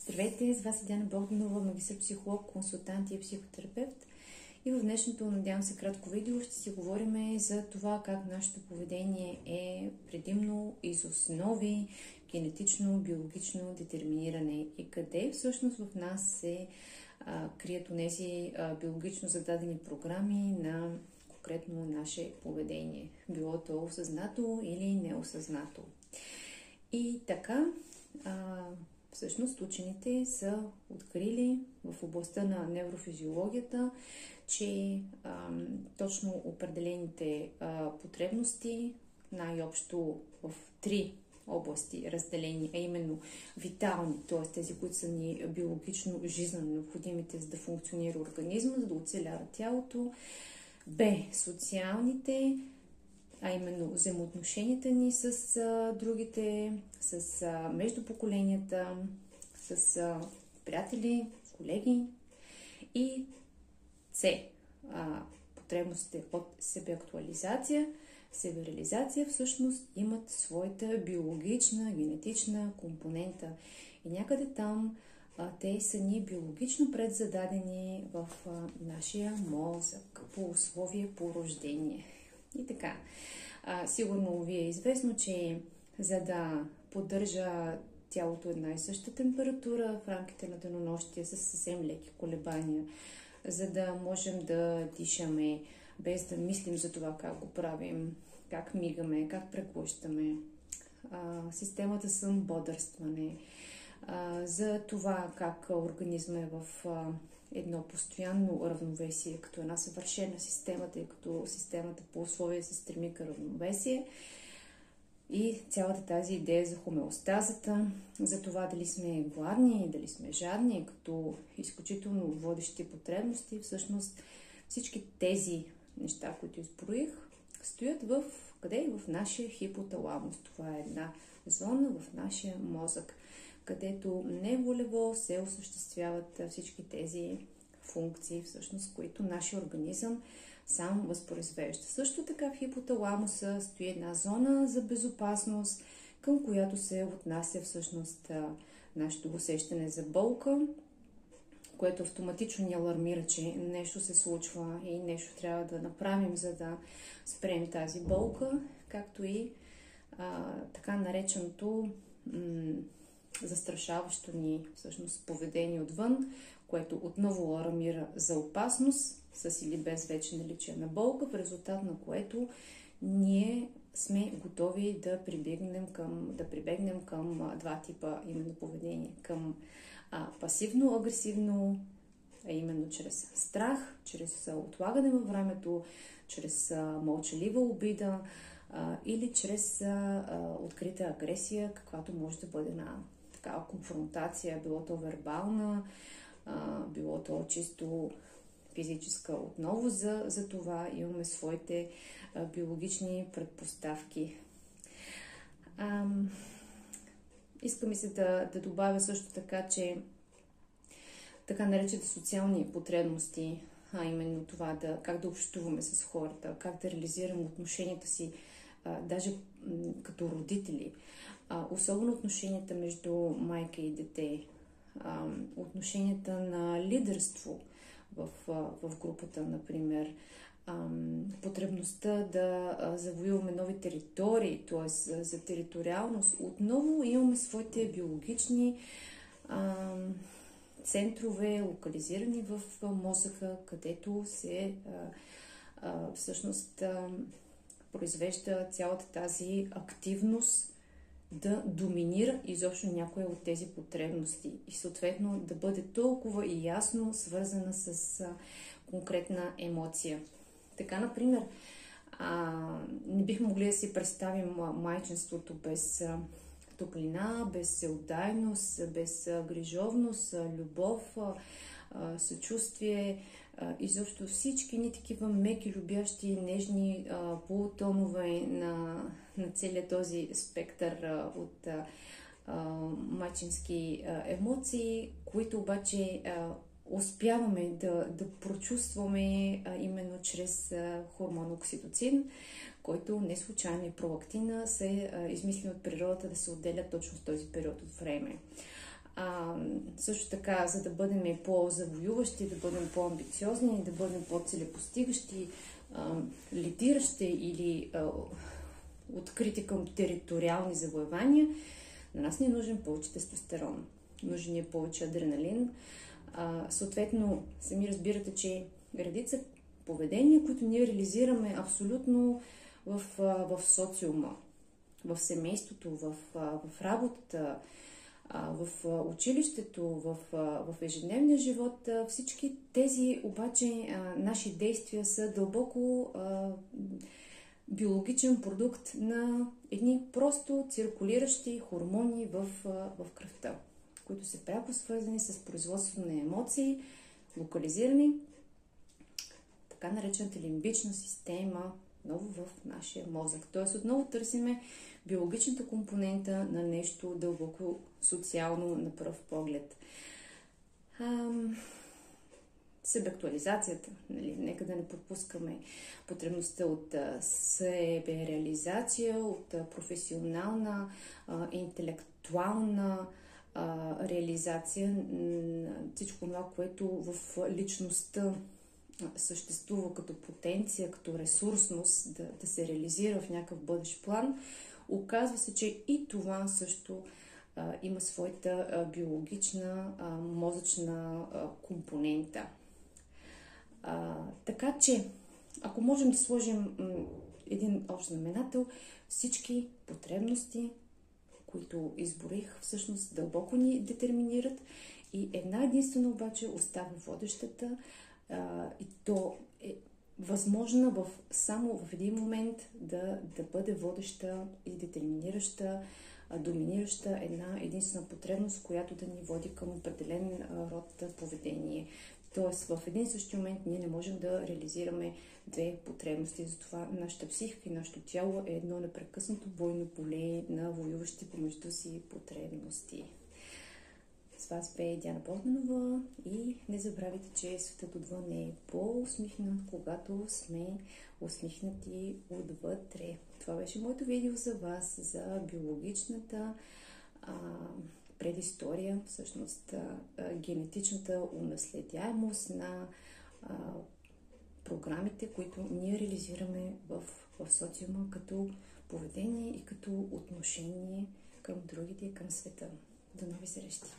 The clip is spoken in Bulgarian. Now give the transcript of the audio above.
Здравейте, с вас е Диана Богданова, магистър-психолог, консултант и психотерапевт. И в днешното, надявам се, кратко видео ще си говорим за това как нашето поведение е предимно из основи генетично, биологично детерминиране и къде всъщност в нас се крият онези биологично зададени програми на конкретно наше поведение, било то осъзнато или неосъзнато. И така, всъщност учените са открили в областта на неврофизиологията, че точно определените потребности, най-общо в 3 области разделени, а именно витални, т.е. тези, които са ни биологично жизнено необходимите, за да функционира организма, за да оцелява тялото. Б. Социалните, а именно взаимоотношенията ни с другите, с междупоколенията, с приятели, колеги. И С. Потребностите от себеактуализация, себереализация всъщност имат своята биологична, генетична компонента. И някъде там те са ни биологично предзададени в нашия мозък по условие по рождение. И така, сигурно ви е известно, че за да поддържа тялото една и съща температура в рамките на денонощие с съвсем леки колебания, за да можем да дишаме без да мислим за това как го правим, как мигаме, как преглъщаме, системата сън-бодрстване, за това как организма е в едно постоянно равновесие, като една съвършена система, тъй като системата по условие се стреми към равновесие. И цялата тази идея за хомеостазата, за това дали сме гладни, дали сме жадни, като изключително водещи потребности, всъщност всички тези неща, които изброих, стоят в къде? В нашия хипоталамус. Това е една зона в нашия мозък, където неволево се осъществяват всички тези функции, всъщност, които нашия организъм сам възпроизвежда. Също така в хипоталамуса стои една зона за безопасност, към която се отнася всъщност нашето усещане за болка, което автоматично ни алармира, че нещо се случва и нещо трябва да направим, за да спрем тази болка, както и така нареченото застрашаващо ни всъщност поведение отвън, което отново алармира за опасност, с или без вече наличие на болка, в резултат на което ние сме готови да прибегнем към два типа именно поведение. Към пасивно-агресивно, а именно чрез страх, чрез отлагане във времето, чрез мълчалива обида или чрез открита агресия, каквато може да бъде на такава конфронтация, било то вербална, било то чисто физическа. Отново за това имаме своите биологични предпоставки. Иска ми се да добавя също така, че така наречените социални потребности, а именно това как да общуваме с хората, как да реализираме отношенията си, даже като родители, особено отношенията между майка и дете, отношенията на лидерство в групата, например, потребността да завоюваме нови територии, т.е. за териториалност. Отново имаме своите биологични центрове, локализирани в мозъка, където се всъщност произвежда цялата тази активност да доминира изобщо някоя от тези потребности и съответно да бъде толкова и ясно свързана с конкретна емоция. Така, например, не бихме могли да си представим майчинството без топлина, без всеотдайност, без грижовност, любов, съчувствие, изобщо всички ни такива меки, любящи, нежни полутонове на целият този спектър от майчински емоции, които обаче успяваме да прочувстваме именно чрез хормон окситоцин, който не случайно и пролактина се измисли от природата да се отделят точно в този период от време. Също така, за да бъдем по-завоюващи, да бъдем по-амбициозни, да бъдем по-целепостигащи, лидиращи или открити към териториални завоевания, на нас ни е нужен повече тестостерон. Нужен е повече адреналин. Съответно, сами разбирате, че редица поведения, които ние реализираме абсолютно в социума, в семейството, в работата, в училището, в ежедневния живот, всички тези обаче наши действия са дълбоко биологичен продукт на едни просто циркулиращи хормони в кръвта, които са пряко свързани с производството на емоции, локализирани така наречената лимбична система, много в нашия мозък. Тоест отново търсиме биологичната компонента на нещо дълбоко социално на пръв поглед. Себеактуализацията. Нали? Нека да не пропускаме потребността от себереализация, от професионална, интелектуална реализация. Всичко това, което в личността съществува като потенция, като ресурсност да се реализира в някакъв бъдещ план, оказва се, че и това също има своята биологична, мозъчна компонента. Така че, ако можем да сложим един общ знаменател, всички потребности, които изборих, всъщност дълбоко ни детерминират и една единствена обаче остава водещата, и то е възможна само в един момент да бъде водеща и детерминираща, доминираща една единствена потребност, която да ни води към определен род поведение. Тоест в един същи момент ние не можем да реализираме две потребности. Затова нашата психика и нашето тяло е едно непрекъснато бойно поле на воюващи помежду си потребности. С вас бе Диана Богданова и не забравяйте, че светът отвън е по-усмихнат, когато сме усмихнати отвътре. Това беше моето видео за вас, за биологичната предистория, всъщност генетичната унаследяемост на програмите, които ние реализираме в социума като поведение и като отношение към другите и към света. До нови срещи!